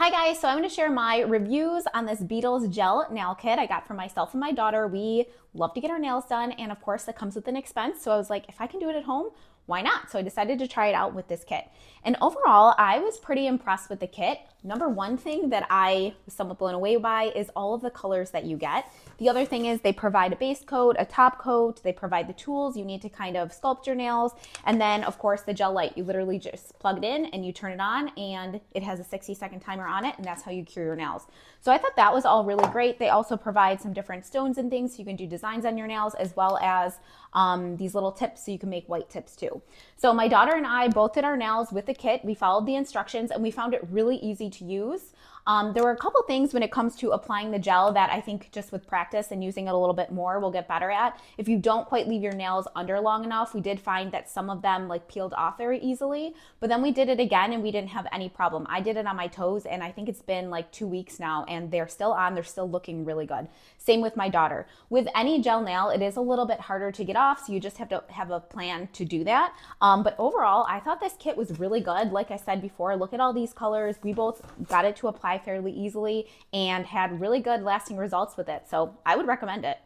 Hi guys, so I'm going to share my reviews on this Beetles gel nail kit I got for myself and my daughter. We love to get our nails done, and of course that comes with an expense. So I was like, if I can do it at home, why not? So I decided to try it out with this kit. And overall, I was pretty impressed with the kit. Number one thing that I was somewhat blown away by is all of the colors that you get. The other thing is they provide a base coat, a top coat, they provide the tools you need to kind of sculpt your nails, and then of course the gel light. You literally just plug it in and you turn it on, and it has a 60-second timer on it, and that's how you cure your nails. So I thought that was all really great. They also provide some different stones and things so you can do designs on your nails, as well as these little tips so you can make white tips too. So my daughter and I both did our nails with the kit. We followed the instructions and we found it really easy to use. There were a couple things when it comes to applying the gel that I think just with practice and using it a little bit more we'll get better at. If you don't quite leave your nails under long enough, we did find that some of them like peeled off very easily, but then we did it again and we didn't have any problem. I did it on my toes and I think it's been like 2 weeks now and they're still on, they're still looking really good. Same with my daughter. With any gel nail, it is a little bit harder to get off, so you just have to have a plan to do that. But overall, I thought this kit was really good. Like I said before, look at all these colors. We both got it to apply fairly easily and had really good lasting results with it. So I would recommend it.